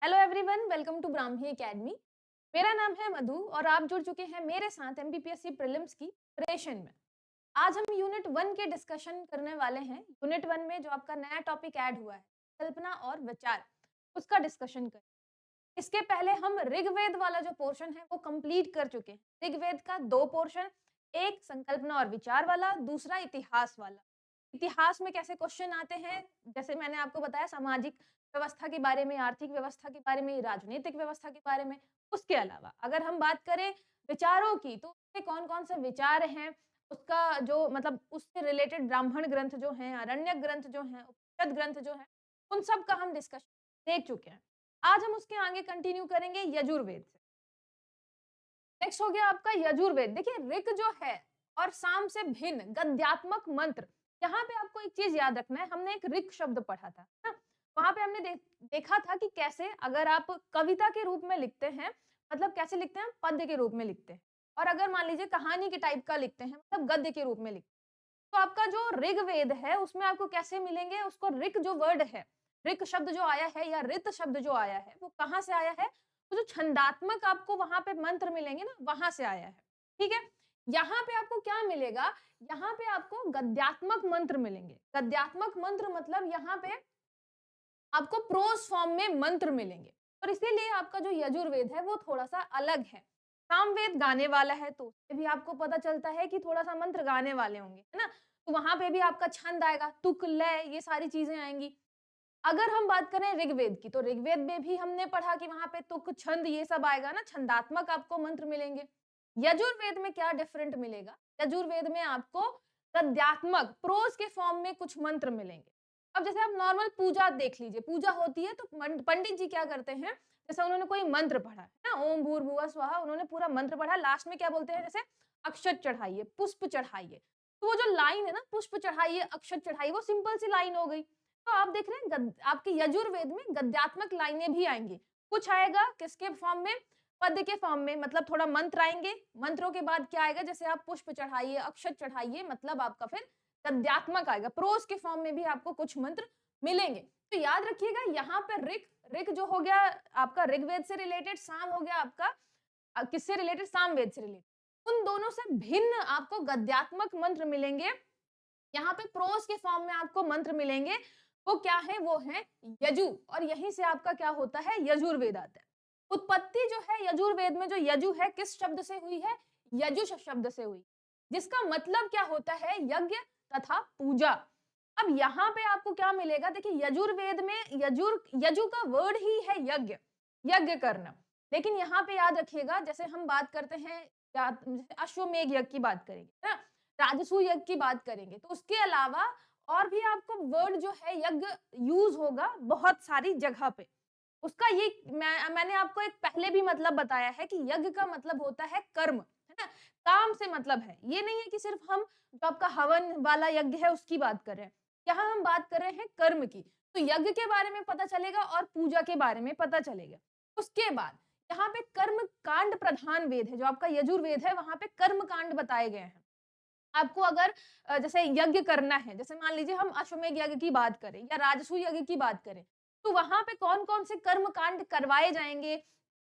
Hello everyone, welcome to Brahmi academy. मेरा नाम है मधु और आप जुड़ चुके हैं मेरे साथ एमपीपीएससी प्रीलिम्स की प्रिपरेशन में। आज हम यूनिट 1 के डिस्कशन करने वाले हैं। यूनिट 1 में जो आपका नया टॉपिक ऐड हुआ है, कल्पना और विचार, उसका डिस्कशन करें। इसके पहले हम ऋग्वेद वाला जो पोर्शन है वो कंप्लीट कर चुके हैं। ऋग्वेद का 2 पोर्शन, एक संकल्पना और विचार वाला, दूसरा इतिहास वाला। इतिहास में कैसे क्वेश्चन आते हैं, जैसे मैंने आपको बताया सामाजिक व्यवस्था के बारे में, आर्थिक व्यवस्था के बारे में, राजनीतिक व्यवस्था के बारे में। उसके अलावा अगर हम बात करें विचारों की, तो उसके कौन-कौन से विचार हैं, उसका जो मतलब उससे रिलेटेड ब्राह्मण ग्रंथ जो हैं, आरण्यक ग्रंथ जो हैं, उपनिषद ग्रंथ जो हैं, उन सब का हम डिस्कशन देख चुके हैं। आज हम उसके आगे कंटिन्यू करेंगे यजुर्वेद से। नेक्स्ट हो गया आपका यजुर्वेद। देखिए ऋक जो है और साम से भिन्न गद्यात्मक मंत्र, यहाँ पे आपको एक चीज याद रखना है। हमने एक ऋक शब्द पढ़ा था ना, वहां पे हमने देखा था कि कैसे अगर आप कविता के रूप में लिखते हैं, मतलब कैसे लिखते हैं, पद्य के रूप में लिखते हैं, और अगर मान लीजिए कहानी के टाइप का लिखते हैं, मतलब गद्य के रूप में लिखते हैं, तो आपका जो ऋग्वेद है उसमें आपको कैसे मिलेंगे, उसको ऋक जो वर्ड है, ऋक शब्द जो आया है या ऋत शब्द जो आया है, वो कहाँ से आया है? तो जो छंदात्मक आपको वहां पे मंत्र मिलेंगे ना, वहां से आया है। ठीक है, यहाँ पे आपको क्या मिलेगा? यहाँ पे आपको गद्यात्मक मंत्र मिलेंगे। गद्यात्मक मंत्र मतलब यहाँ पे आपको प्रोज फॉर्म में मंत्र मिलेंगे, और इसीलिए आपका जो यजुर्वेद है वो थोड़ा सा अलग है। सामवेद गाने वाला है, तो उससे भी आपको पता चलता है कि थोड़ा सा मंत्र गाने वाले होंगे, है ना। तो वहां पे भी आपका छंद आएगा, तुक, लय, ये सारी चीजें आएंगी। अगर हम बात करें ऋग्वेद की, तो ऋग्वेद में भी हमने पढ़ा कि वहां पे तुक, छंद, ये सब आएगा ना, छंदात्मक आपको मंत्र मिलेंगे। यजुर्वेद में क्या डिफरेंट मिलेगा? यजुर्वेद में आपको गद्यात्मक प्रोज के फॉर्म में कुछ मंत्र मिलेंगे। अब जैसे आप नॉर्मल पूजा देख लीजिए, पूजा होती है तो पंडित जी क्या करते हैं, जैसे उन्होंने कोई मंत्र पढ़ा है ना, ओम भूर्भुवः स्वः, उन्होंने पूरा मंत्र पढ़ा, लास्ट में क्या बोलते हैं, जैसे अक्षत चढ़ाइए, पुष्प चढ़ाइए। तो वो जो लाइन है ना, पुष्प चढ़ाइए, अक्षत चढ़ाइए, वो सिंपल सी लाइन हो गई। तो आप देख रहे हैं आपके यजुर्वेद में गद्यात्मक लाइनें भी आएंगी। कुछ आएगा किसके फॉर्म में? पद के फॉर्म में, मतलब थोड़ा मंत्र आएंगे। मंत्रों के बाद क्या आएगा? जैसे आप पुष्प चढ़ाइए, अक्षत चढ़ाइए, मतलब आपका फिर गद्यात्मक आएगा। प्रोज के फॉर्म में भी आपको कुछ मंत्र मिलेंगे। तो याद रखिएगा, यहाँ पे ऋक, ऋक जो हो गया आपका ऋग्वेद से रिलेटेड, साम हो गया आपका किससे रिलेटेड? सामवेद से रिलेटेड। उन दोनों से भिन्न आपको गद्यात्मक मंत्र मिलेंगे। यहाँ पे प्रोज के फॉर्म में आपको मंत्र मिलेंगे। वो क्या है? वो है यजु, और यहीं से आपका क्या होता है? यजुर्वेद आता है। उत्पत्ति जो है यजुर्वेद में, जो यजु है, किस शब्द से हुई है? यजुष शब्द से हुई, जिसका मतलब क्या होता है? यज्ञ तथा पूजा। अब यहाँ पे आपको क्या मिलेगा? देखिए यजुर्वेद में यजु का वर्ड ही है यज्ञ, यज्ञ करना। लेकिन यहाँ पे याद रखिएगा, जैसे हम बात करते हैं अश्वमेध यज्ञ की बात करेंगे ना, राजसूय यज्ञ की बात करेंगे, तो उसके अलावा और भी आपको वर्ड जो है यज्ञ यूज होगा बहुत सारी जगह पे। उसका ये मैंने आपको एक पहले भी मतलब बताया है कि यज्ञ का मतलब होता है कर्म, है ना, काम से मतलब है। ये नहीं है कि सिर्फ हम जो आपका हवन वाला यज्ञ है उसकी बात कर रहे हैं, यहाँ हम बात कर रहे हैं कर्म की। तो यज्ञ के बारे में पता चलेगा और पूजा के बारे में पता चलेगा। उसके बाद यहाँ पे कर्म कांड प्रधान वेद है, जो आपका यजुर्वेद है, वहां पे कर्म कांड बताए गए हैं। आपको अगर जैसे यज्ञ करना है, जैसे मान लीजिए हम अश्वमेध यज्ञ की बात करें या राजसूय यज्ञ की बात करें, तो वहां पे कौन कौन से कर्म कांड करवाए जाएंगे?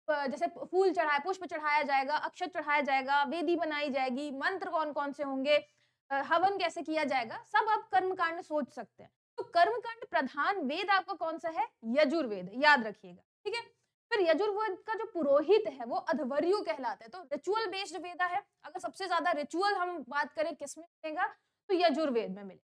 जैसे फूल चढ़ाए, पुष्प चढ़ाया जाएगा, अक्षत चढ़ाया जाएगा, वेदी बनाई जाएगी, मंत्र कौन कौन से होंगे, हवन कैसे किया जाएगा, सब आप कर्म कांड सोच सकते हैं। तो कर्म कांड प्रधान वेद आपका कौन सा है? यजुर्वेद, याद रखिएगा। ठीक है, फिर यजुर्वेद का जो पुरोहित है वो अध्वर्यु कहलाता है। तो रिचुअल बेस्ड वेदा है। अगर सबसे ज्यादा रिचुअल हम बात करें किसमें मिलेगा, तो यजुर्वेद में मिले।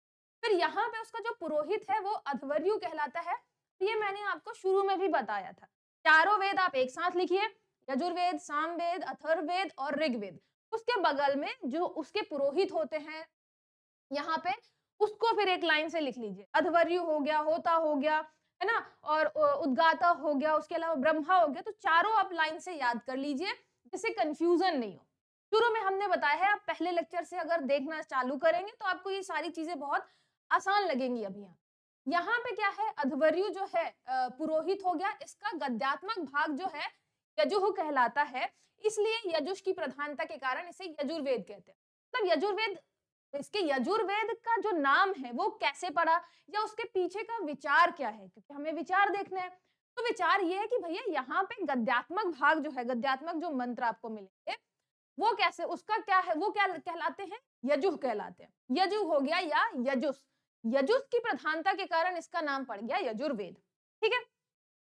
फिर यहाँ पे उसका जो पुरोहित है वो अध्वर्यु कहलाता है। ये मैंने आपको शुरू में भी बताया था। चारों वेद आप एक साथ लिखिए, यजुर्वेद, सामवेद, अथर्ववेद और ऋग्वेद। उसके बगल में जो उसके पुरोहित होते हैं यहाँ पे, उसको फिर एक लाइन से लिख लीजिए। अध्वर्यु हो गया, होता हो गया, है ना, और उद्गाता हो गया, उसके अलावा ब्रह्मा हो गया। तो चारों आप लाइन से याद कर लीजिए, जिससे कंफ्यूजन नहीं हो। शुरू में हमने बताया है, आप पहले लेक्चर से अगर देखना चालू करेंगे तो आपको ये सारी चीजें बहुत आसान लगेंगी। अभी यहाँ पे क्या है? अध्वर्यु जो है पुरोहित हो गया, इसका गद्यात्मक भाग जो है यजुः कहलाता है। इसलिए यजुष की प्रधानता के कारण इसे यजुर्वेद कहते हैं। मतलब यजुर्वेद, इसके यजुर्वेद का जो नाम है वो कैसे पड़ा, या उसके पीछे का विचार क्या है, क्योंकि हमें विचार देखना है। तो विचार ये है कि भैया यहाँ पे गद्यात्मक भाग जो है, गद्यात्मक जो मंत्र आपको मिलेंगे वो कैसे, उसका क्या है, वो क्या कहलाते हैं, यजुः कहलाते हैं। यजुः हो गया या यजुस, यजुस की प्रधानता के कारण इसका नाम पड़ गया यजुर्वेद। ठीक है,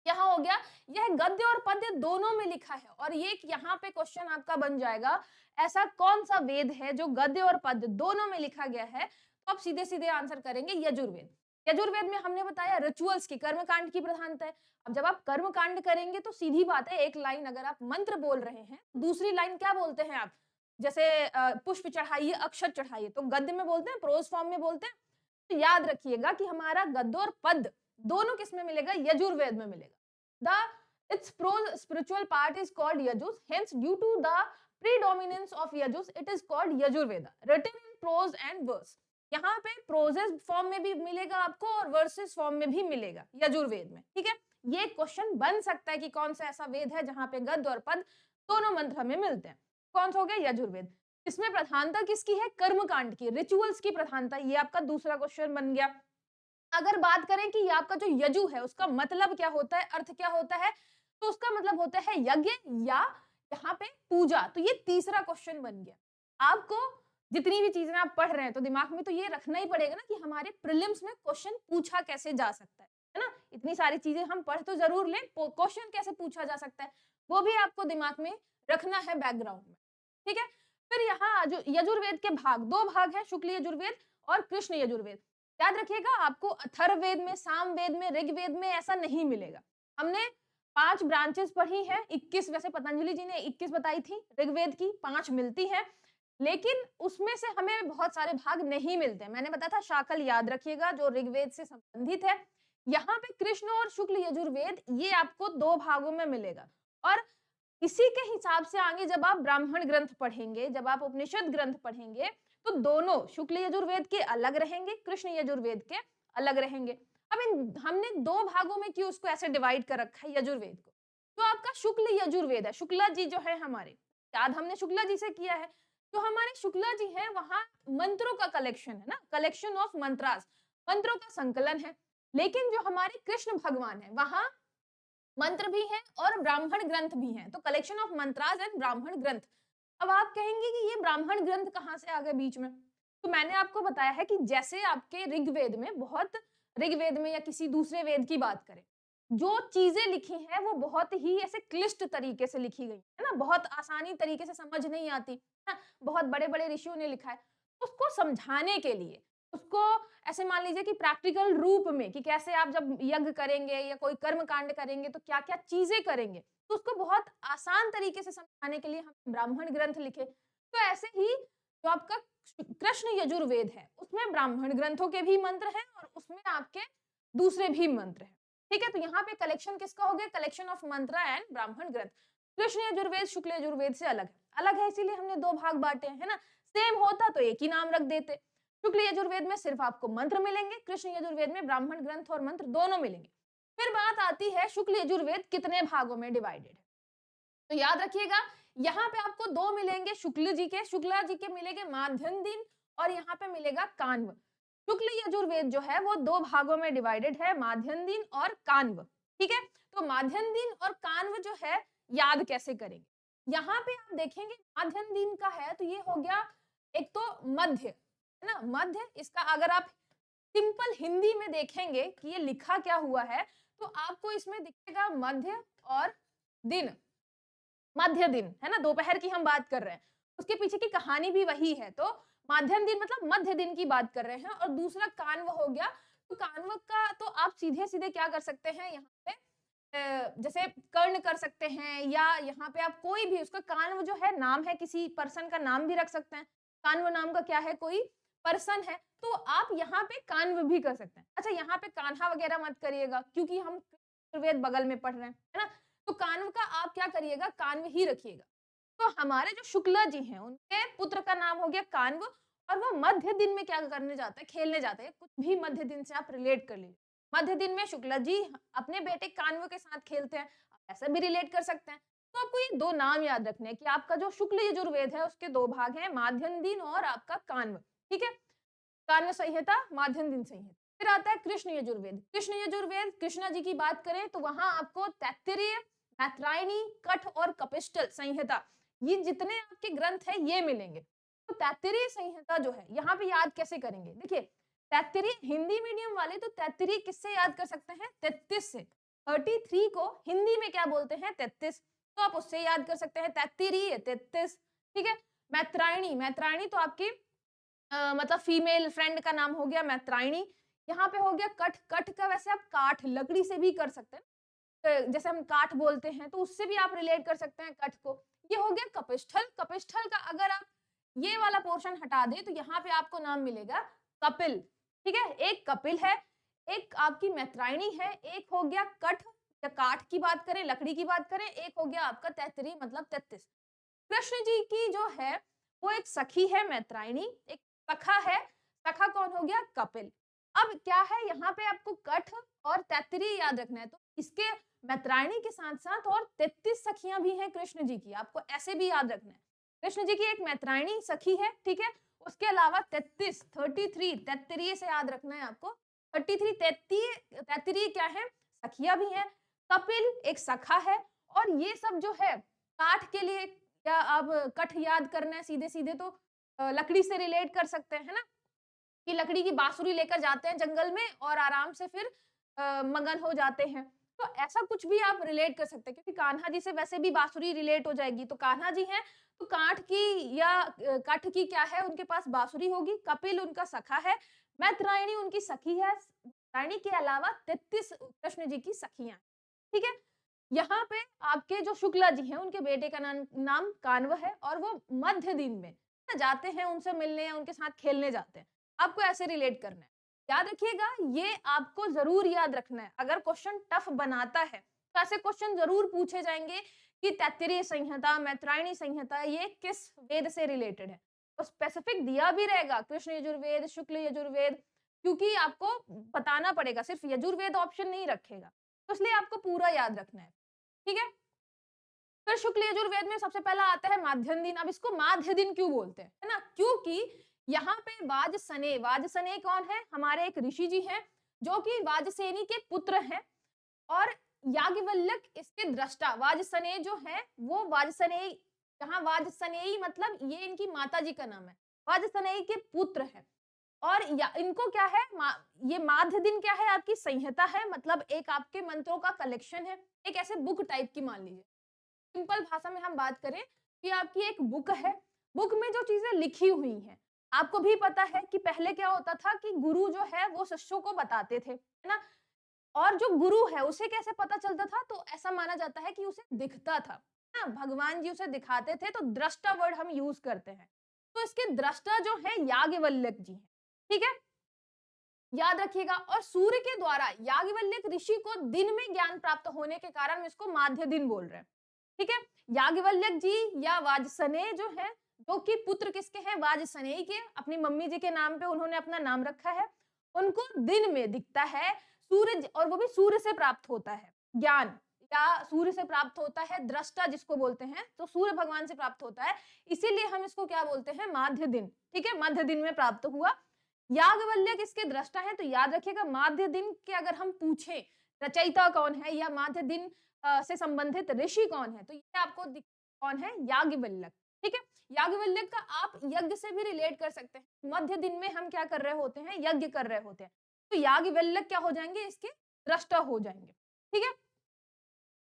यहाँ हो गया, यह गद्य और पद्य दोनों में लिखा है। और ये यहाँ पे क्वेश्चन आपका बन जाएगा, ऐसा कौन सा वेद है जो गद्य और पद्य दोनों में लिखा गया है, तो आप सीधे सीधे आंसर करेंगे यजुर्वेद। यजुर्वेद में हमने बताया रिचुअल्स की, कर्मकांड की प्रधानता है। अब जब आप कर्मकांड करेंगे तो सीधी बात है, एक लाइन अगर आप मंत्र बोल रहे हैं, दूसरी लाइन क्या बोलते हैं आप, जैसे पुष्प चढ़ाइए, अक्षत चढ़ाइए, तो गद्य में बोलते हैं, प्रोज फॉर्म में बोलते हैं। तो याद रखिएगा कि हमारा गद्य और पद्य दोनों किस में मिलेगा, यजुर्वेद में मिलेगा। its prose spiritual part is called yajus, hence due to the predominance of yajus it is called yajurveda, written in prose and verse। यहाँ पे प्रोजेस फॉर्म में भी मिलेगा आपको और वर्सेस फॉर्म में भी मिलेगा यजुर्वेद में। ठीक है, ये क्वेश्चन बन सकता है कि कौन सा ऐसा वेद है जहां पे गद्य और पद दोनों मंत्र हमें मिलते हैं। कौन सा हो गया, यजुर्वेद। इसमें प्रधानता किसकी है, कर्मकांड की, रिचुअल्स की प्रधानता। ये आपका दूसरा क्वेश्चन बन गया। अगर बात करें कि ये आपका जो यजु है उसका मतलब क्या होता है, अर्थ क्या होता है, तो उसका मतलब होता है यज्ञ या यहाँ पे पूजा। तो ये तीसरा क्वेश्चन बन गया। आपको जितनी भी चीजें आप पढ़ रहे हैं तो दिमाग में तो ये रखना ही पड़ेगा ना कि हमारे प्रीलिम्स में क्वेश्चन पूछा कैसे जा सकता है ना। इतनी सारी चीजें हम पढ़ तो जरूर लें, क्वेश्चन कैसे पूछा जा सकता है वो भी आपको दिमाग में रखना है बैकग्राउंड में। ठीक है, फिर यहाँ जो यजुर्वेद के भाग, दो भाग है, शुक्ल यजुर्वेद और कृष्ण यजुर्वेद। याद रखिएगा, आपको अथर्ववेद में, सामवेद में, ऋग्वेद में ऐसा नहीं मिलेगा। हमने 5 ब्रांचेस पढ़ी हैं, 21 वैसे पतंजलि जी ने 21 बताई थी, ऋग्वेद की 5 मिलती हैं, लेकिन उसमें से हमें बहुत सारे भाग नहीं मिलते। मैंने बताया था शाकल याद रखिएगा जो ऋग्वेद से संबंधित है। यहाँ पे कृष्ण और शुक्ल यजुर्वेद ये आपको 2 भागों में मिलेगा। और इसी के हिसाब से आगे जब आप ब्राह्मण ग्रंथ पढ़ेंगे, जब आप उपनिषद ग्रंथ पढ़ेंगे, तो दोनों शुक्ल यजुर्वेद के अलग रहेंगे, कृष्ण यजुर्वेद के अलग रहेंगे। अब इन हमने 2 भागों में क्यों उसको ऐसे डिवाइड कर रखा है यजुर्वेद को। तो आपका शुक्ल यजुर्वेद है, शुक्ला जी जो है हमारे, याद हमने शुक्ला जी से किया है, तो हमारे शुक्ला जी हैं वहां मंत्रों का कलेक्शन है ना, कलेक्शन ऑफ मंत्रास, मंत्रों का संकलन है। लेकिन जो हमारे कृष्ण भगवान है वहां मंत्र भी है और ब्राह्मण ग्रंथ भी हैं, तो कलेक्शन ऑफ मंत्रास एंड ब्राह्मण ग्रंथ। अब आप कहेंगे कि ये ब्राह्मण ग्रंथ कहाँ से आ गए बीच में, तो मैंने आपको बताया है कि जैसे आपके ऋग्वेद में ऋग्वेद में या किसी दूसरे वेद की बात करें, जो चीजें लिखी हैं वो बहुत ही ऐसे क्लिष्ट तरीके से लिखी गई है ना, बहुत आसानी तरीके से समझ नहीं आती है ना, बहुत बड़े बड़े ऋषियों ने लिखा है। उसको समझाने के लिए, उसको ऐसे मान लीजिए कि प्रैक्टिकल रूप में कि कैसे आप जब यज्ञ करेंगे या कोई कर्म कांड करेंगे तो क्या क्या चीजें करेंगे, तो उसको बहुत आसान तरीके से समझाने के लिए हम ब्राह्मण ग्रंथ लिखे। तो ऐसे ही जो आपका कृष्ण यजुर्वेद है उसमें ब्राह्मण ग्रंथों के भी मंत्र हैं और उसमें आपके दूसरे भी मंत्र हैं। ठीक है, तो यहाँ पे कलेक्शन किसका हो गया, कलेक्शन ऑफ मंत्र एंड ब्राह्मण ग्रंथ। कृष्ण यजुर्वेद शुक्ल यजुर्वेद से अलग है, इसीलिए हमने 2 भाग बांटे हैं ना। सेम होता तो एक ही नाम रख देते। शुक्ल यजुर्वेद में सिर्फ आपको मंत्र मिलेंगे, कृष्ण यजुर्वेद में ब्राह्मण ग्रंथ और मंत्र दोनों मिलेंगे। फिर बात आती है शुक्ल यजुर्वेद कितने भागों में डिवाइडेड है, तो याद रखिएगा यहाँ पे आपको 2 मिलेंगे शुक्ला जी के मिलेंगे माध्यन दिन और यहाँ पे मिलेगा कान्व। शुक्ल यजुर्वेद जो है वो 2 भागों में डिवाइडेड है, माध्यन दिन और कान्व। ठीक है, तो माध्यन दिन और कान्व जो है याद कैसे करेंगे, यहाँ पे आप देखेंगे माध्यन दिन का है तो ये हो गया एक तो मध्य है ना, मध्य। इसका अगर आप सिंपल हिंदी में देखेंगे कि ये लिखा क्या हुआ है तो आपको इसमें दिखेगा मध्य और दिन, मध्य दिन है ना, दोपहर की हम बात कर रहे हैं, उसके पीछे की कहानी भी वही है। तो माध्यम दिन मतलब मध्य दिन की बात कर रहे हैं। और दूसरा कान्व हो गया, तो कान्व का तो आप सीधे सीधे क्या कर सकते हैं, यहाँ पे जैसे कर्ण कर सकते हैं या यहाँ पे आप कोई भी उसका कान्व जो है नाम है, किसी पर्सन का नाम भी रख सकते हैं। कान्व नाम का क्या है, कोई पर्सन है, तो आप यहाँ पे कान्व भी कर सकते हैं। अच्छा, यहाँ पे कान्हा वगैरह मत करिएगा क्योंकि हम वेद बगल में पढ़ रहे हैं है ना, तो कान्व का आप क्या करिएगा, कान्व ही रखिएगा। तो हमारे जो शुक्ला जी हैं उनके पुत्र का नाम हो गया कान्व और वो मध्य दिन में क्या करने जाता है, खेलने जाता है। कुछ भी मध्य दिन से आप रिलेट कर लीजिए, मध्य दिन में शुक्ला जी अपने बेटे कान्व के साथ खेलते हैं, ऐसा भी रिलेट कर सकते हैं। तो आपको ये 2 नाम याद रखने हैं कि आपका जो शुक्ल यजुर्वेद है उसके 2 भाग हैं, माध्यन दिन और आपका कान्व। ठीक है, कान्व संहिता, माध्यन दिन संहिता। फिर आता है कृष्ण यजुर्वेद। कृष्ण यजुर्वेद, कृष्णा जी की बात करें तो वहां आपको तैत्तिरीय, मैत्रायणी, कठ और कपिस्टल संहिता, ये जितने आपके ग्रंथ है ये मिलेंगे। तो तैत्तिरीय संहिता जो है यहाँ पे याद कैसे करेंगे, देखिए तैत्तिरीय हिंदी मीडियम वाले तो तैत्तिरीय किससे याद कर सकते हैं, 33 से। 33 को हिंदी में क्या बोलते हैं, 33, तो आप उससे याद कर सकते हैं, तैत्तिरीय 33, ठीक है। मैत्रायणी, मैत्रायणी तो आपकी मतलब फीमेल फ्रेंड का नाम हो गया मैत्रायणी। यहाँ पे हो गया कठ, कठ का वैसे आप काठ लकड़ी से भी कर सकते हैं, जैसे हम काठ बोलते हैं तो उससे भी आप रिलेट कर सकते हैं कठ को। ये हो गया कपिस्थल, कपिस्थल का अगर आप ये वाला पोर्शन हटा दें तो यहाँ पे आपको नाम मिलेगा कपिल, ठीक है। एक कपिल है, एक आपकी मैत्रायणी है, एक हो गया कठ या काठ की बात करें, लकड़ी की बात करें, एक हो गया आपका तैत्तिरीय मतलब 33। कृष्ण जी की जो है वो एक सखी है मैत्रायणी, एक सखा है, सखा कौन हो गया, कपिल। अब क्या है यहाँ पे आपको कठ और तैत्तिरीय याद रखना है, तो इसके मैत्रायणी के साथ साथ और 33 सखियां भी हैं कृष्ण जी की, आपको ऐसे भी याद रखना है। कृष्ण जी की एक मैत्रायणी सखी है, ठीक है, उसके अलावा 33 तैत्तिरीय से याद रखना है आपको। 33 तैत्तिरीय क्या है, सखियां भी हैं, कपिल एक सखा है, और ये सब जो है काठ के लिए, या अब कठ याद करना है सीधे सीधे तो लकड़ी से रिलेट कर सकते हैं ना, कि लकड़ी की बांसुरी लेकर जाते हैं जंगल में और आराम से फिर मगन हो जाते हैं, तो ऐसा कुछ भी आप रिलेट कर सकते हैं, क्योंकि कान्हा जी से वैसे भी बांसुरी रिलेट हो जाएगी, तो कान्हा जी हैं तो काठ की या काठ की क्या है, उनके पास बांसुरी होगी। कपिल उनका सखा है, मैत्रायणी उनकी सखी है, मैत्रायणी के अलावा 33 कृष्ण जी की सखियां, ठीक है। यहाँ पे आपके जो शुक्ला जी हैं उनके बेटे का नाम कान्व है, और वो मध्य दिन में जाते हैं उनसे मिलने या उनके साथ खेलने जाते हैं, आपको ऐसे रिलेट करना है। याद रखिएगा, ये आपको जरूर याद रखना है, अगर क्वेश्चन टफ बनाता है तो ऐसे क्वेश्चन जरूर पूछे जाएंगे कि तैत्तिरीय संहिता, मैत्रायणी संहिता ये किस वेद से रिलेटेड है, तो स्पेसिफिक दिया भी रहेगा कृष्ण यजुर्वेद, शुक्ल यजुर्वेद, क्योंकि आपको बताना पड़ेगा, सिर्फ यजुर्वेद ऑप्शन नहीं रखेगा, तो इसलिए आपको पूरा याद रखना है, ठीक है। फिर शुक्ल यजुर्वेद में सबसे पहला आता है माध्यन दिन। अब इसको माध्य दिन क्यों बोलते हैं, है ना, क्योंकि यहाँ पे वाजसने, वाजसने कौन है, हमारे एक ऋषि जी हैं जो कि वाजसेनी के पुत्र हैं, और याज्ञवल्क्य इसके दृष्टा। वाजसने जो है वो वाजसने, यहाँ वाजसनेयी मतलब ये इनकी माता जी का नाम है, वाजसनेयी के पुत्र है, और इनको क्या है, ये माध्य दिन क्या है, आपकी संहिता है, मतलब एक आपके मंत्रों का कलेक्शन है, एक ऐसे बुक टाइप की मान लीजिए। सिंपल भाषा में हम बात करें कि आपकी एक बुक है, बुक में जो चीजें लिखी हुई हैं, आपको भी पता है कि पहले क्या होता था कि गुरु जो है वो शिष्यों को बताते थे, है ना, और जो गुरु है उसे कैसे पता चलता था, तो ऐसा माना जाता है कि उसे दिखता था ना, भगवान जी उसे दिखाते थे, तो दृष्टा वर्ड हम यूज करते हैं, तो इसके दृष्टा जो है याज्ञवल्क्य जी हैं, ठीक है, याद रखिएगा। और सूर्य के द्वारा याज्ञवल्क्य ऋषि को दिन में ज्ञान प्राप्त होने के कारण हम इसको माध्य दिन बोल रहे हैं, ठीक है। याज्ञवल्क्य जी या वाजसनेय जो है, जो कि पुत्र किसके हैं, वाजसनेय के, अपनी मम्मी जी के नाम पे उन्होंने अपना नाम रखा है, उनको दिन में दिखता है सूरज, और वो भी सूर्य से प्राप्त होता है ज्ञान, या सूर्य से प्राप्त होता है दृष्टा जिसको बोलते हैं, तो सूर्य भगवान से प्राप्त होता है, इसीलिए हम इसको क्या बोलते हैं, माध्य दिन, ठीक है, मध्य दिन में प्राप्त हुआ। याज्ञवल्क्य इसके दृष्टा है, तो याद रखिएगा माध्य दिन के अगर हम पूछें रचयिता कौन है या माध्य दिन से संबंधित ऋषि कौन है, तो ये आपको कौन है, याज्ञवल्क्य, ठीक है। याज्ञवल्क्य का आप यज्ञ से भी रिलेट कर सकते हैं, मध्य दिन में हम क्या कर रहे होते हैं, यज्ञ कर रहे होते हैं, तो याज्ञवल्क्य क्या हो जाएंगे, इसके दृष्टा हो जाएंगे, ठीक है।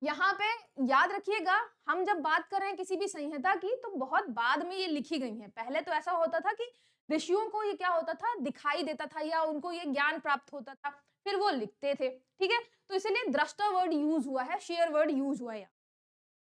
यहाँ पे याद रखिएगा, हम जब बात कर रहे हैं किसी भी संहिता की तो बहुत बाद में ये लिखी गई है, पहले तो ऐसा होता था कि ऋषियों को ये क्या होता था, दिखाई देता था या उनको ये ज्ञान प्राप्त होता था, फिर वो लिखते थे, ठीक है, तो इसलिए दृष्टा वर्ड यूज हुआ है, शेयर वर्ड यूज हुआ है।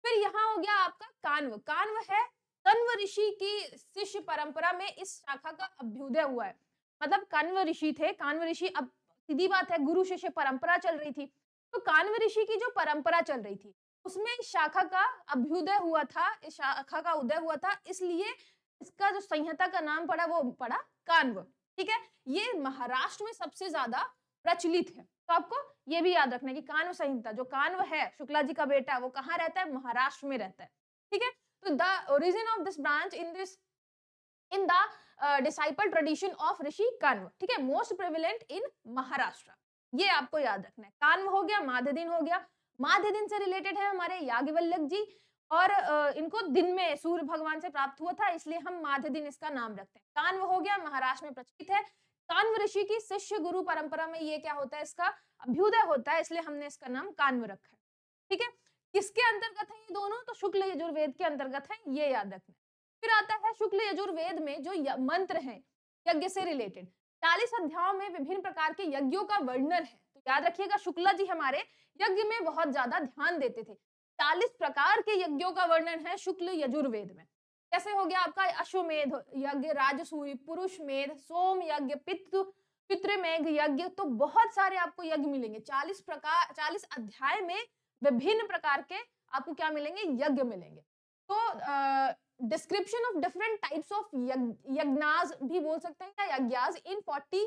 फिर यहाँ हो गया आपका कान्व, कान्व है कण्व ऋषि की शिष्य परंपरा में इस शाखा का अभ्युदय हुआ है, मतलब कण्व ऋषि थे, कान्व ऋषि, अब सीधी बात है गुरु शिष्य परंपरा चल रही थी, तो कान्व ऋषि की जो परंपरा चल रही थी उसमें इस शाखा का अभ्युदय हुआ था, इस शाखा का उदय हुआ था, इसलिए इसका जो संहिता का नाम पड़ा वो पड़ा कान्व, ठीक है। ये महाराष्ट्र में सबसे ज्यादा प्रचलित है, तो आपको ये भी याद रखना है कि कान्व संहिता, जो कान्व है शुक्ला जी का बेटा, वो कहाँ रहता है, महाराष्ट्र में रहता है, ठीक है। तो the origin of this branch in this in the disciple tradition of Rishi Kanva, ठीक है, मोस्ट प्रेविलेंट इन महाराष्ट्र। ये आपको याद रखना है। कान्व हो गया, माध्य दिन हो गया। माध्य दिन से रिलेटेड है हमारे याज्ञवल्क्य जी, और इनको दिन में सूर्य भगवान से प्राप्त हुआ था, इसलिए हम माध्य दिन इसका नाम रखते हैं। कान्व हो गया, महाराष्ट्र में प्रचलित है। कान्व ऋषि की शिष्य गुरु परंपरा में ये क्या होता है, इसका अभ्युदय होता है, इसलिए हमने इसका नाम कान्व रखा है। ठीक है, किसके अंतर्गत है ये दोनों, तो शुक्ल यजुर्वेद के अंतर्गत है, ये याद रखना। फिर आता है शुक्ल यजुर्वेद में जो मंत्र हैं यज्ञ से रिलेटेड, 40 अध्यायों में विभिन्न प्रकार के यज्ञों का वर्णन है। तो याद रखिएगा, शुक्ला जी हमारे यज्ञ में बहुत ज्यादा ध्यान देते थे। 40 प्रकार के यज्ञों का वर्णन है शुक्ल यजुर्वेद में। कैसे हो गया आपका अश्वमेध यज्ञ, राजसूय, पुरुष मेध, सोम यज्ञ, पितृमेघ यज्ञ, तो बहुत सारे आपको यज्ञ मिलेंगे। 40 अध्याय में विभिन्न प्रकार के आपको क्या मिलेंगे, यज्ञ मिलेंगे। तो description of different types of yajnas भी बोल सकते हैं, या यज्ञास इन 40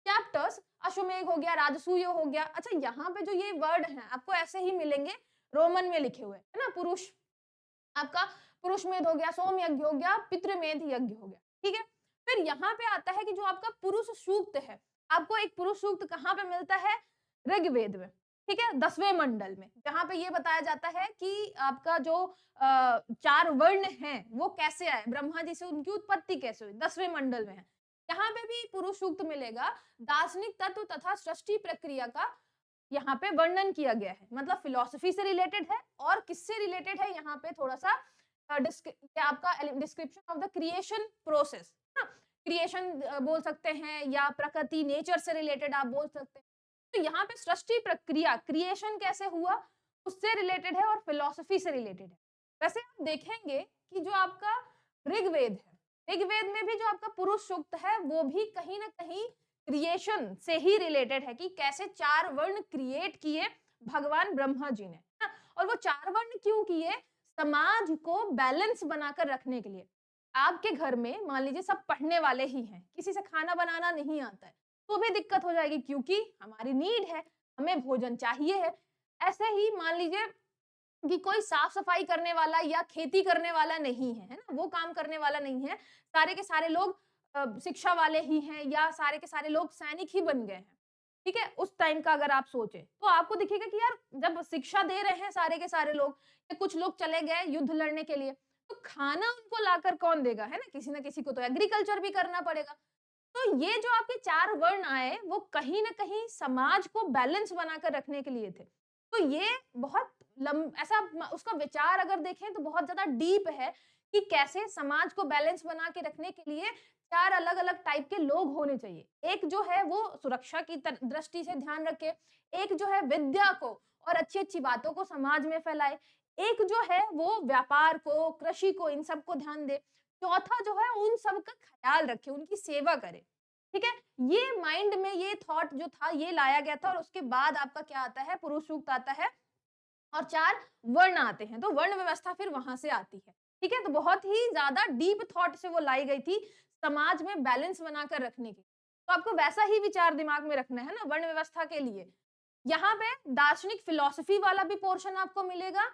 चैप्टर्स। अश्वमेघ हो गया, राजसूय हो गया। अच्छा, यहाँ पे जो ये वर्ड हैं आपको ऐसे ही मिलेंगे, रोमन में लिखे हुए है ना। पुरुष आपका पुरुषमेध हो गया, सोम यज्ञ हो गया, पितृमेध यज्ञ हो गया। ठीक है, फिर यहाँ पे आता है कि जो आपका पुरुष सूक्त है, आपको एक पुरुष सूक्त कहाँ पे मिलता है, ऋग्वेद में। ठीक है, 10वें मंडल में, जहां पे ये बताया जाता है कि आपका जो 4 वर्ण हैं वो कैसे आए, ब्रह्मा जी से उनकी उत्पत्ति कैसे हुई, 10वें मंडल में है। यहाँ पे भी पुरुष सूक्त मिलेगा। दार्शनिक तत्व तथा सृष्टि प्रक्रिया का यहाँ पे वर्णन किया गया है, मतलब फिलॉसफी से रिलेटेड है। और किससे रिलेटेड है, यहाँ पे थोड़ा सा आपका description of the creation process, creation बोल सकते हैं, या प्रकृति नेचर से रिलेटेड आप बोल सकते हैं। तो यहाँ पे सृष्टि प्रक्रिया, क्रिएशन कैसे हुआ, उससे रिलेटेड है और फिलॉसफी से रिलेटेड है। वैसे आप देखेंगे कि जो आपका ऋग्वेद है, ऋग्वेद में भी जो आपका पुरुष सूक्त है वो भी कहीं ना कहीं क्रिएशन से ही रिलेटेड है, कि कैसे 4 वर्ण क्रिएट किए भगवान ब्रह्मा जी ने, है ना। और वो 4 वर्ण क्यों किए, समाज को बैलेंस बनाकर रखने के लिए। आपके घर में मान लीजिए सब पढ़ने वाले ही हैं, किसी से खाना बनाना नहीं आता है, तो भी दिक्कत हो जाएगी, क्योंकि हमारी नीड है, हमें भोजन चाहिए है। ऐसे ही मान लीजिए कि कोई साफ सफाई करने वाला या खेती करने वाला नहीं है, है ना, वो काम करने वाला नहीं है, सारे के सारे लोग शिक्षा वाले ही हैं, या सारे के सारे लोग सैनिक ही बन गए हैं। ठीक है, उस टाइम का अगर आप सोचें तो आपको दिखेगा कि यार जब शिक्षा दे रहे हैं सारे के सारे लोग, या कुछ लोग चले गए युद्ध लड़ने के लिए, तो खाना उनको लाकर कौन देगा, है ना किसी को तो एग्रीकल्चर भी करना पड़ेगा। तो ये जो आपके 4 वर्ण आए वो कहीं ना कहीं समाज को बैलेंस बनाकर रखने के लिए थे। तो ये बहुत ऐसा उसका विचार अगर देखें तो बहुत ज्यादा डीप है, कि कैसे समाज को बैलेंस बना के रखने के लिए 4 अलग अलग टाइप के लोग होने चाहिए। एक जो है वो सुरक्षा की दृष्टि से ध्यान रखे, एक जो है विद्या को और अच्छी अच्छी बातों को समाज में फैलाए, एक जो है वो व्यापार को, कृषि को, इन सब को ध्यान दे, चौथा जो है उन सब का ख्याल रखे, उनकी सेवा करे। ठीक है, ये माइंड में ये थॉट जो था ये लाया गया था, और उसके बाद आपका क्या आता है, पुरुष सूक्त आता है, और 4 वर्ण आते हैं, तो वर्ण व्यवस्था फिर वहां से आती है। ठीक है, तो बहुत ही ज्यादा डीप थॉट से वो लाई गई थी, समाज में बैलेंस बनाकर रखने की। तो आपको वैसा ही विचार दिमाग में रखना है ना वर्ण व्यवस्था के लिए। यहाँ पे दार्शनिक फिलॉसफी वाला भी पोर्शन आपको मिलेगा।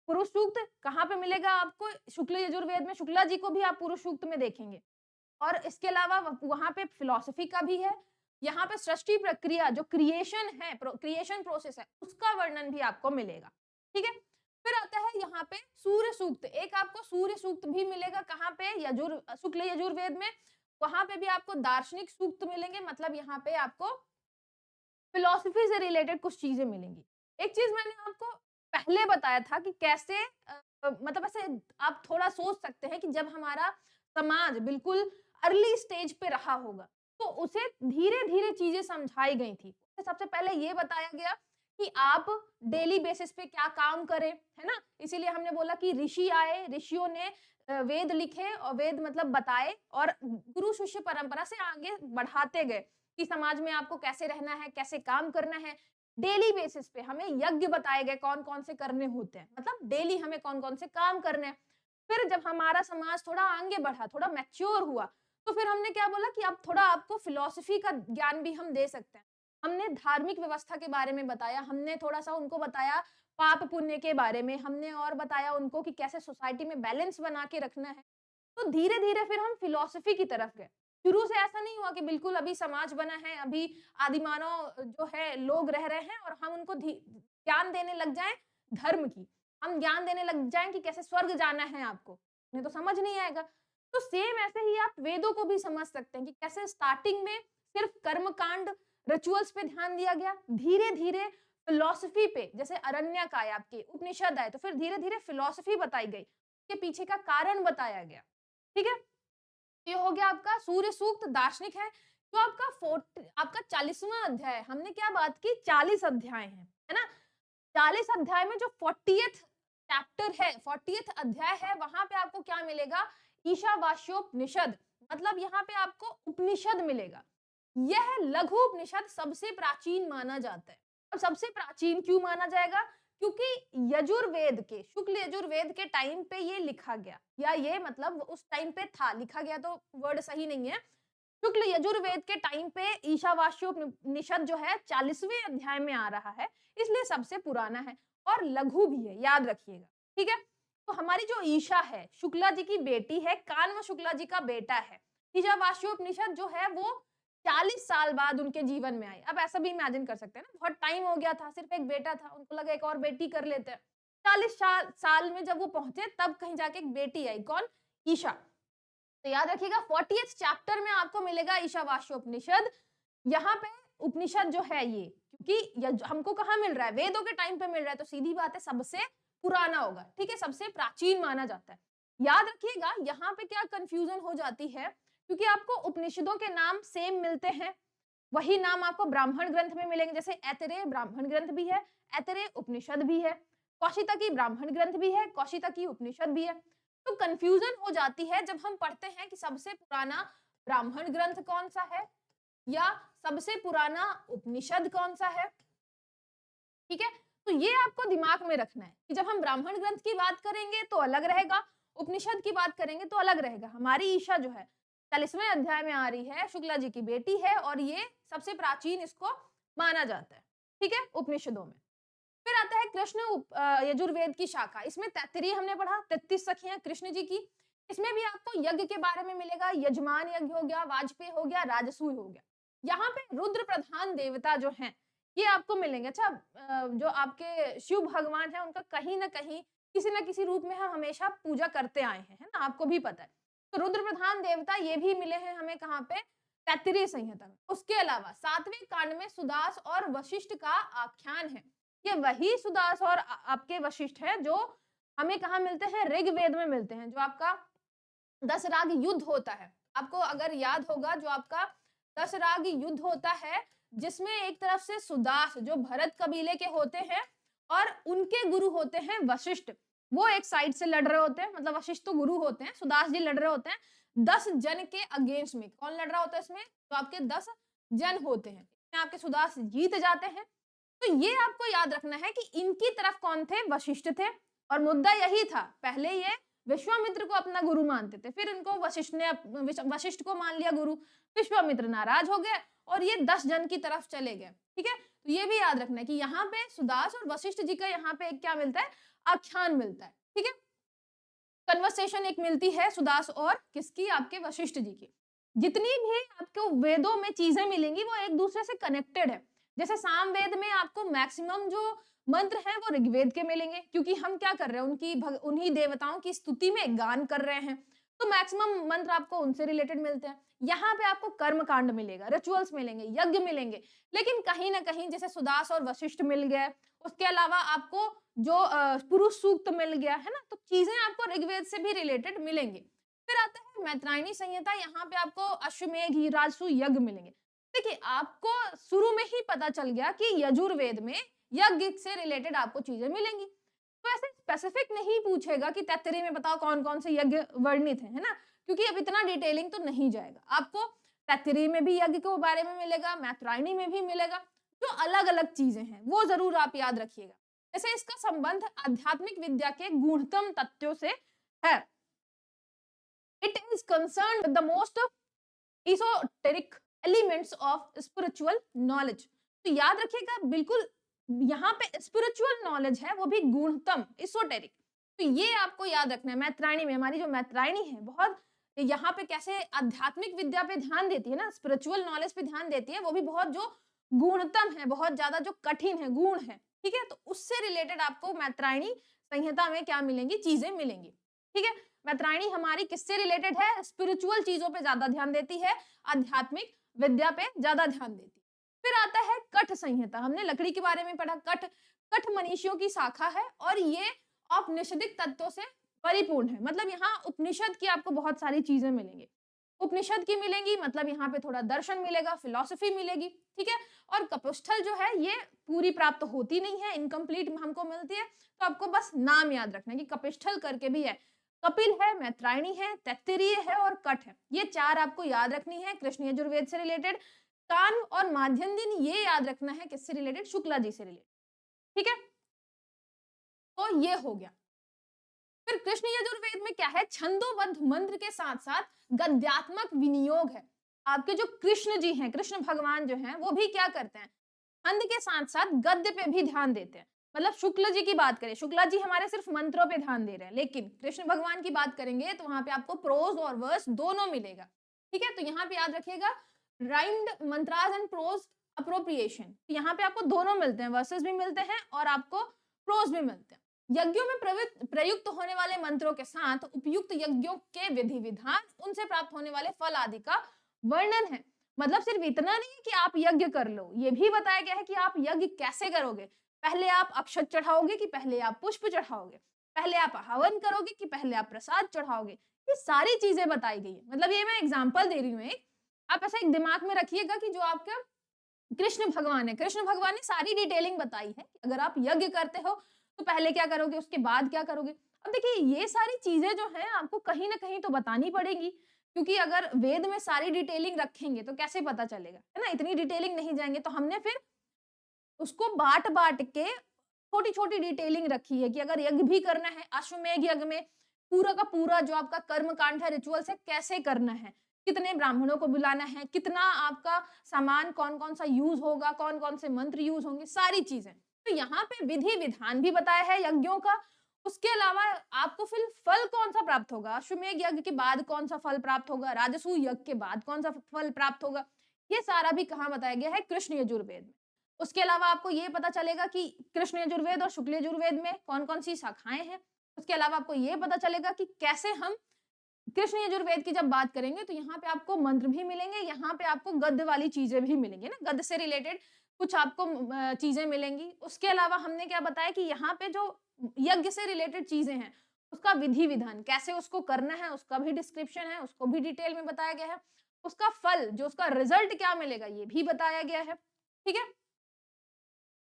पुरुष सूक्त कहाँ पे मिलेगा आपको, शुक्ल यजुर्वेद में, शुक्ला जी को भी आप पुरुष सूक्त में देखेंगे। और इसके अलावा वहां पे फिलॉसफी का भी है। यहाँ पे सृष्टि प्रक्रिया जो क्रिएशन है, क्रिएशन प्रोसेस है, उसका वर्णन भी आपको मिलेगा। ठीक है, फिर आता है यहाँ पे सूर्य सूक्त, एक आपको सूर्य सूक्त भी मिलेगा। कहाँ पे, शुक्ल यजुर्वेद में। वहां पे भी आपको दार्शनिक सूक्त मिलेंगे, मतलब यहाँ पे आपको फिलॉसफी से रिलेटेड कुछ चीजें मिलेंगी। एक चीज मैंने आपको पहले बताया था कि कैसे मतलब ऐसे आप थोड़ा सोच सकते हैं कि जब हमारा समाज बिल्कुल अर्ली स्टेज पे रहा होगा तो उसे धीरे धीरे चीजें समझाई गई थी। सबसे पहले ये बताया गया कि आप डेली बेसिस पे क्या काम करें, है ना। इसीलिए हमने बोला कि ऋषि आए, ऋषियों ने वेद लिखे, और वेद मतलब बताए, और गुरु शिष्य परंपरा से आगे बढ़ाते गए कि समाज में आपको कैसे रहना है, कैसे काम करना है। डेली बेसिस पे हमें यज्ञ बताए गए कौन कौन से करने होते हैं, मतलब डेली हमें कौन कौन से काम करने हैं। फिर जब हमारा समाज थोड़ा आगे बढ़ा, थोड़ा मैच्योर हुआ, तो फिर हमने क्या बोला कि अब थोड़ा आपको फिलॉसफी का ज्ञान भी हम दे सकते हैं। हमने धार्मिक व्यवस्था के बारे में बताया, हमने थोड़ा सा उनको बताया पाप पुण्य के बारे में, हमने और बताया उनको कि कैसे सोसाइटी में बैलेंस बना के रखना है। तो धीरे धीरे फिर हम फिलॉसफी की तरफ गए। शुरू से ऐसा नहीं हुआ कि बिल्कुल अभी समाज बना है, अभी आदि मानव जो है लोग रह रहे हैं और हम उनको ज्ञान देने लग जाएं धर्म की, हम ज्ञान देने लग जाएं कि कैसे स्वर्ग जाना है आपको, उन्हें तो समझ नहीं आएगा। तो सेम ऐसे ही आप वेदों को भी समझ सकते हैं कि कैसे स्टार्टिंग में सिर्फ कर्म कांड रिचुअल्स पे ध्यान दिया गया, धीरे धीरे फिलॉसफी पे, जैसे अरण्यक आए आपके, उपनिषद आए, तो फिर धीरे धीरे फिलॉसफी बताई गई, के पीछे का कारण बताया गया। ठीक है, ये हो गया आपका सूर्य सूक्त दार्शनिक है। जो आपका 40वां अध्याय, हमने क्या बात की, 40 अध्याय है ना। 40 अध्याय में जो 40th चैप्टर है, 40th अध्याय है, वहां पे आपको क्या मिलेगा, ईशावास्योपनिषद, मतलब यहाँ पे आपको उपनिषद मिलेगा। यह लघु उपनिषद सबसे प्राचीन माना जाता है। अब सबसे प्राचीन क्यों माना जाएगा, क्योंकि यजुर्वेद के, शुक्ल यजुर्वेद के टाइम पे ये लिखा गया, या ये मतलब उस टाइम पे था, लिखा गया तो वर्ड सही नहीं है, शुक्ल यजुर्वेद के टाइम पे ईशावास्योपनिषद जो है 40वें अध्याय में आ रहा है, इसलिए सबसे पुराना है और लघु भी है, याद रखिएगा। ठीक है, तो हमारी जो ईशा है शुक्ला जी की बेटी है, कान्व शुक्ला जी का बेटा है। ईशावास्योपनिषद जो है वो 40 साल बाद उनके जीवन में आई। अब ऐसा भी इमेजिन कर सकते हैं ना, बहुत टाइम हो गया था, सिर्फ एक बेटा था, उनको लगा एक और बेटी कर लेते हैं। 40 साल में जब वो पहुंचे तब कहीं जाके एक बेटी आई, कौन, ईशा। तो याद रखिएगा 40th चैप्टर में आपको मिलेगा ईशावास्योपनिषद। यहाँ पे उपनिषद जो है ये, क्योंकि हमको कहाँ मिल रहा है, वेदों के टाइम पे मिल रहा है, तो सीधी बात है सबसे पुराना होगा। ठीक है, सबसे प्राचीन माना जाता है। याद रखिएगा यहाँ पे क्या कंफ्यूजन हो जाती है, क्योंकि आपको उपनिषदों के नाम सेम मिलते हैं, वही नाम आपको ब्राह्मण ग्रंथ में मिलेंगे, जैसे ऐतरेय ब्राह्मण ग्रंथ भी है, ऐतरेय उपनिषद भी है, कौशितकी ब्राह्मण ग्रंथ भी है, कौशितकी उपनिषद भी है। तो कंफ्यूजन हो जाती है जब हम पढ़ते हैं कि सबसे पुराना ब्राह्मण ग्रंथ कौन सा है या सबसे पुराना उपनिषद कौन सा है। ठीक है, तो ये आपको दिमाग में रखना है कि जब हम ब्राह्मण ग्रंथ की बात करेंगे तो अलग रहेगा, उपनिषद की बात करेंगे तो अलग रहेगा। हमारी ईशा जो है 40वें अध्याय में आ रही है, शुक्ला जी की बेटी है और ये सबसे प्राचीन इसको माना जाता है। ठीक है, उपनिषदों में। फिर आता है कृष्ण यजुर्वेद की शाखा, इसमें 33 हमने पढ़ा, 33 सखियां कृष्ण जी की। इसमें भी आपको यज्ञ के बारे में मिलेगा, यजमान यज्ञ हो गया, वाजपेयी हो गया, राजसूय हो गया। यहाँ पे रुद्र प्रधान देवता जो हैं ये आपको मिलेंगे। अच्छा, जो आपके शिव भगवान है उनका कहीं ना कहीं किसी न किसी रूप में हम हमेशा पूजा करते आए हैं, है ना, आपको भी पता है। तो रुद्र प्रधान देवता ये भी मिले हैं हमें कहाँ पे, तैत्तिरीय संहिता में। उसके अलावा 7वें कांड में सुदास और वशिष्ठ का आख्यान है। ये वही सुदास और आपके वशिष्ठ है जो हमें कहाँ मिलते हैं, ऋग्वेद में मिलते हैं। जो आपका 10 राग युद्ध होता है, आपको अगर याद होगा, जो आपका 10 राग युद्ध होता है जिसमें एक तरफ से सुदास जो भरत कबीले के होते हैं और उनके गुरु होते हैं वशिष्ठ, वो एक साइड से लड़ रहे होते हैं, मतलब वशिष्ठ तो गुरु होते हैं, सुदास जी लड़ रहे होते हैं 10 जन के अगेंस्ट में। कौन लड़ रहा होता है इसमें, तो आपके 10 जन होते हैं, आपके सुदास जीत जाते हैं। तो ये आपको याद रखना है कि इनकी तरफ कौन थे, वशिष्ठ थे। और मुद्दा यही था, पहले ये विश्वामित्र को अपना गुरु मानते थे, फिर इनको वशिष्ठ ने वशिष्ठ को मान लिया गुरु, विश्वामित्र नाराज हो गए और ये 10 जन की तरफ चले गए। ठीक है, तो ये भी याद रखना है कि यहाँ पे सुदास और वशिष्ठ जी का यहाँ पे एक क्या मिलता है, आख्यान मिलता है। ठीक है, कन्वर्सेशन एक मिलती है सुदास और किसकी, आपके वशिष्ठ जी की। जितनी भी आपको वेदों में चीजें मिलेंगी वो एक दूसरे से कनेक्टेड है। जैसे सामवेद में आपको मैक्सिमम जो मंत्र हैं वो ऋग्वेद के मिलेंगे, क्योंकि हम क्या कर रहे हैं, उन्हीं देवताओं की स्तुति में गान कर रहे हैं, तो मैक्सिमम मंत्र आपको उनसे रिलेटेड मिलते हैं। यहाँ पे आपको कर्म कांड मिलेगा, रिचुअल्स मिलेंगे, यज्ञ मिलेंगे, लेकिन कहीं ना कहीं जैसे सुदास और वशिष्ठ मिल गए, उसके अलावा आपको जो पुरुष सूक्त मिल गया है ना, तो चीजें आपको ऋग्वेद से भी रिलेटेड मिलेंगे। फिर आता है मैत्रायणी संहिता, यहाँ पे आपको अश्वमेध राजसूय यज्ञ मिलेंगे। देखिए, आपको शुरू में ही पता चल गया कि यजुर्वेद में यज्ञ से रिलेटेड आपको चीजें मिलेंगी। तो ऐसे स्पेसिफिक नहीं पूछेगा कि 33 में बताओ कौन कौन से यज्ञ वर्णित है ना, क्योंकि अब इतना डिटेलिंग तो नहीं जाएगा। आपको 33 में भी यज्ञ के बारे में मिलेगा, मैत्रायणी में भी मिलेगा, जो अलग अलग चीजें हैं वो जरूर आप याद रखिएगा। जैसे इसका संबंध आध्यात्मिक विद्या के गुणतम तथ्यों से है। It is concerned with the most esoteric elements of spiritual knowledge। तो याद रखिएगा, बिल्कुल यहाँ पे स्पिरिचुअल नॉलेज है, वो भी गुणतम, esoteric। तो ये आपको याद रखना है। मैत्रायणी में हमारी जो मैत्रायणी है बहुत यहाँ पे कैसे आध्यात्मिक विद्या पे ध्यान देती है ना, स्पिरिचुअल नॉलेज पे ध्यान देती है, वो भी बहुत जो गुणतम है, बहुत ज्यादा जो कठिन है, गुण है, ठीक है। तो उससे रिलेटेड आपको मैत्रायणी संहिता में क्या मिलेंगी, चीजें मिलेंगी, ठीक है। मैत्रायणी हमारी किससे रिलेटेड है, स्पिरिचुअल चीजों पे ज्यादा ध्यान देती है, आध्यात्मिक विद्या पे ज्यादा ध्यान देती है। फिर आता है कठ संहिता, हमने लकड़ी के बारे में पढ़ा। कठ, कठ मनीषियों की शाखा है और ये औपनिषदिक तत्वों से परिपूर्ण है। मतलब यहाँ उपनिषद की आपको बहुत सारी चीजें मिलेंगी, उपनिषद की मिलेंगी, मतलब यहाँ पे थोड़ा दर्शन मिलेगा, फिलॉसफी मिलेगी, ठीक है। और कपिस्थल जो है ये पूरी प्राप्त होती नहीं है, इनकम्प्लीट हमको मिलती है। तो आपको बस नाम याद रखना है कि कपिस्थल करके भी है, कपिल है, मैत्रायणी है, तैत्तिरीय है और कठ है। ये चार आपको याद रखनी है, कृष्ण यजुर्वेद से रिलेटेड। कान और माध्यम दिन ये याद रखना है, किससे रिलेटेड, शुक्ला जी से रिलेटेड, ठीक है। तो ये हो गया। फिर कृष्ण यजुर्वेद में क्या है, छंदोबद्ध मंत्र के साथ साथ गद्यात्मक विनियोग है। आपके जो कृष्ण जी हैं, कृष्ण भगवान जो हैं, वो भी क्या करते हैं, छंद के साथ साथ गद्य पे भी ध्यान देते हैं। मतलब शुक्ल जी की बात करें, शुक्ला जी हमारे सिर्फ मंत्रों पे ध्यान दे रहे हैं, लेकिन कृष्ण भगवान की बात करेंगे तो वहां पे आपको प्रोज और वर्स दोनों मिलेगा, ठीक है। तो यहाँ पे याद रखिएगा, rhymed mantras and pros appropriation, यहाँ पे आपको दोनों मिलते हैं, वर्सेस भी मिलते हैं और आपको प्रोज भी मिलते हैं। यज्ञों में प्रयुक्त होने वाले मंत्रों के साथ उपयुक्त यज्ञों के विधि विधान, उनसे प्राप्त होने वाले फल आदि का वर्णन है। मतलब सिर्फ इतना नहीं कि आप यज्ञ कर लो, ये भी बताया गया है कि आप यज्ञ कैसे करोगे। पहले आप अक्षत चढ़ाओगे कि पहले आप पुष्प चढ़ाओगे, पहले आप हवन करोगे कि पहले आप प्रसाद चढ़ाओगे, ये सारी चीजें बताई गई है। मतलब ये मैं एग्जाम्पल दे रही हूँ एक, आप ऐसा एक दिमाग में रखिएगा कि जो आपका कृष्ण भगवान है, कृष्ण भगवान ने सारी डिटेलिंग बताई है। अगर आप यज्ञ करते हो तो पहले क्या करोगे, उसके बाद क्या करोगे। अब देखिए ये सारी चीजें जो है आपको कहीं ना कहीं तो बतानी पड़ेगी, क्योंकि अगर वेद में सारी डिटेलिंग रखेंगे तो कैसे पता चलेगा, है ना। इतनी डिटेलिंग नहीं जाएंगे, तो हमने फिर उसको बांट बांट के छोटी छोटी डिटेलिंग रखी है कि अगर यज्ञ भी करना है, अश्वमेध यज्ञ में पूरा का पूरा जो आपका कर्म कांड है, रिचुअल्स है, कैसे करना है, कितने ब्राह्मणों को बुलाना है, कितना आपका सामान कौन कौन सा यूज होगा, कौन कौन से मंत्र यूज होंगे, सारी चीजें। तो यहाँ पे विधि विधान भी बताया है यज्ञों का। उसके अलावा आपको फिर फल कौन सा प्राप्त होगा, अश्वमेध यज्ञ के बाद कौन सा फल प्राप्त होगा, राजसूय यज्ञ के बाद कौन सा फल प्राप्त होगा, ये सारा भी कहाँ बताया गया है, कृष्ण यजुर्वेद में। उसके अलावा आपको ये पता चलेगा कि कृष्ण यजुर्वेद और शुक्ल यजुर्वेद में कौन कौन सी शाखाएं हैं। उसके अलावा आपको ये पता चलेगा कि कैसे हम कृष्ण यजुर्वेद की जब बात करेंगे तो यहाँ पे आपको मंत्र भी मिलेंगे, यहाँ पे आपको गद्य वाली चीजें भी मिलेंगी ना, गद्य से रिलेटेड कुछ आपको चीजें मिलेंगी। उसके अलावा हमने क्या बताया कि यहाँ पे जो यज्ञ से रिलेटेड चीजें हैं, उसका विधि विधान कैसे उसको करना है, उसका भी डिस्क्रिप्शन है, उसको भी डिटेल में बताया गया है। उसका फल, जो उसका रिजल्ट क्या मिलेगा, ये भी बताया गया है, ठीक है।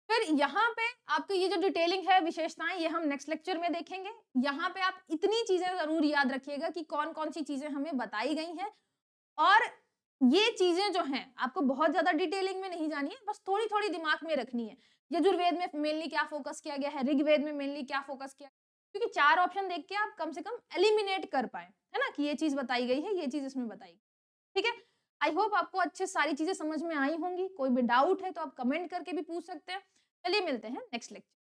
फिर यहाँ पे आपकी ये जो डिटेलिंग है, विशेषताएं, ये हम नेक्स्ट लेक्चर में देखेंगे। यहाँ पे आप इतनी चीजें जरूर याद रखिएगा कि कौन कौन सी चीजें हमें बताई गई हैं, और ये चीजें जो हैं आपको बहुत ज्यादा डिटेलिंग में नहीं जानी है, बस थोड़ी थोड़ी दिमाग में रखनी है। यजुर्वेद में मेनली क्या फोकस किया गया है, ऋग्वेद में मेनली क्या फोकस किया, क्योंकि चार ऑप्शन देख के आप कम से कम एलिमिनेट कर पाए, है ना, कि ये चीज बताई गई है, ये चीज इसमें बताई, ठीक है। आई होप आपको अच्छे सारी चीजें समझ में आई होंगी। कोई भी डाउट है तो आप कमेंट करके भी पूछ सकते हैं। चलिए मिलते हैं नेक्स्ट लेक्चर।